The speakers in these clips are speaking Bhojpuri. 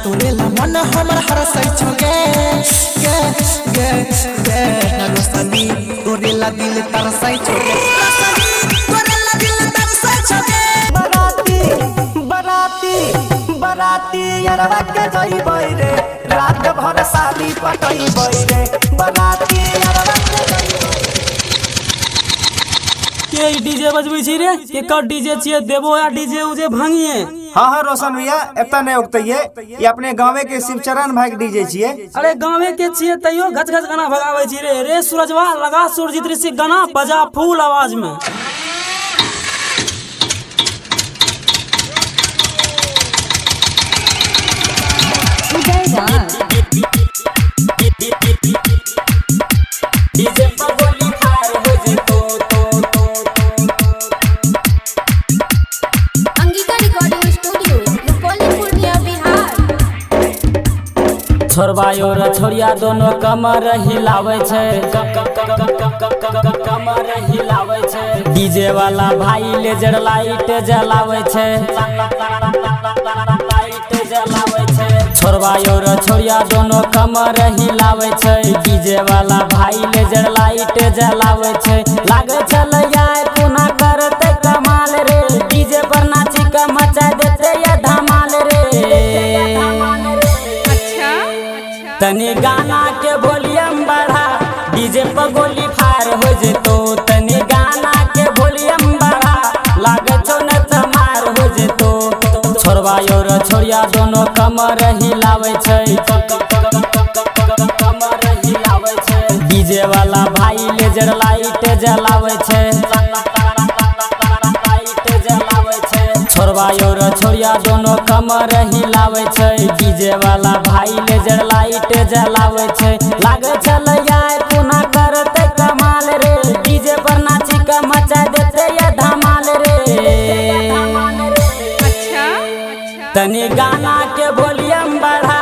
तोरे ला मन हमर हरसै छगे गे गे गे रोशनी तोरे ला दिल तरसै छगे रोशनी तोरे ला दिल तरसै छगे बराती बराती बराती यारवा के जइबै रे रात भर साली पटइबै रे बराती यारवा के जइबै के डीजे बजबै छी रे के कर डीजे छिए देबो या डीजे उजे भांगिए। हाँ रोशन भैया एता नहीं उगतइए ये अपने गाँवे के शिवचरण भाई के डीजे छिए। अरे गाँवे के छिए तैयो गच गच गाना भगावे छी रे रे सूरजवा लगा सुरजीत ऋषि गाना बजा फुल आवाज में। डीजे पर गोली फायर हो जे तो अंगिका रिकॉर्डिंग स्टूडियो रुपौली पूर्णिया बिहार। छोरबा और छोरिया दोनों कमर हिलावे छे कमर हिलावे छे डीजे वाला भाई लेजर लाइट जलावे छे लाइट जलावे छे। छोरबा और छोरिया दोनों कमर हिलावे छे डीजे वाला भाई लेजर लाइट जलावे छे। लागे चल जाए पुना करते कमाल रे डीजे पर नाची का मचा देते ये धमाल रे। तनी गाना के वॉल्यूम बढ़ा डीजे पर गोली फायर हो जेतो तनी गाना के वॉल्यूम बढ़ा लागे छो न तमार हो जेतो। छोरबा और छोरिया दोनों कमर हिलावे छै कमर हिलावे छै डीजे वाला भाई लेजर लाइट जलावे छै लाइट जलावे छै। छोरबा और छोरिया दोनों कमर हिलावे छै डीजे वाला भाई लेजर लाइट जलावे छै। लागे चल जाए पुना करते कमाल रे डीजे पर नाची का मचा देते ये धमाल रे। तनी गाना के वॉल्यूम बढ़ा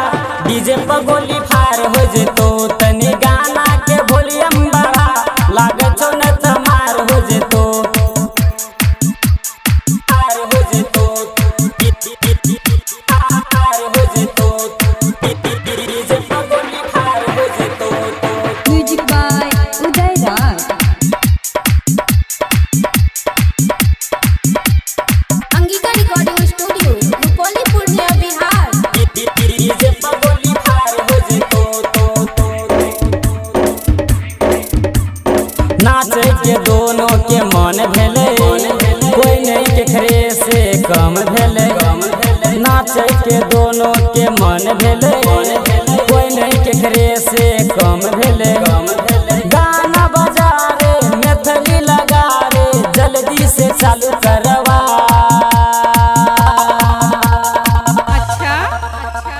डीजे पर गोली फायर हो जेतो तनी गाना के वॉल्यूम बढ़ा लागे छो न तमार हो जेतो फायर हो जेतो फायर हो जेतो डीजे पर गोली फायर हो जेतो। Music by Uday Raj. Angika recording studio Rupauli Purnia Bihar. DJ पर गोली फायर हो जेतो नाचे के दोनों के मन भेले कोई नहीं केकरे से कम भेले नाचे के दोनों के मन भेले कोई नहीं केकरे से कम भेले। गाना बजा रे मैथिली लगा रे जल्दी से चालू करवा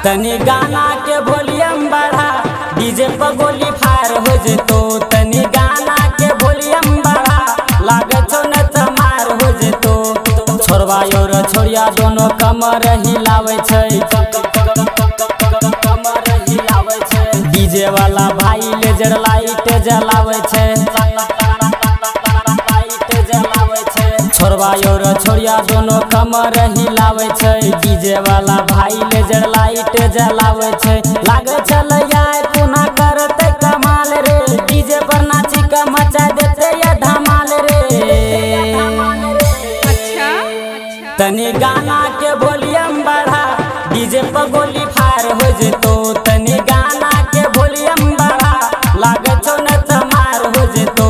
तनी गाना के वॉल्यूम बढ़ा डीजे पर गोली फायर हो जेतो तनी गाना के वॉल्यूम बढ़ा लागे छो न तमार हो जेतो। छोरबा और छोरिया दोनों कमर हिलावे छै कमर हिलावे छै डीजे वाला भाई लेजर लाइट जलावे छै लाइट जलावे छै। छोरबा और छोरिया दोनों कमर हिलावे छै डीजे वाला भाई लेजर लाइट जलावे छै। लागे चल जाए पुना करते कमाल रे डीजे पर नाची का मचा देते ये धमाल रे। तनी गाना के वॉल्यूम बढ़ा डीजे पर गोली फायर हो जेतो तनी गाना के वॉल्यूम बढ़ा लागे छो न तमार हो जेतो।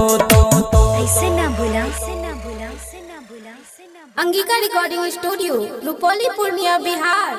Angika recording studio Rupauli Purnia Bihar.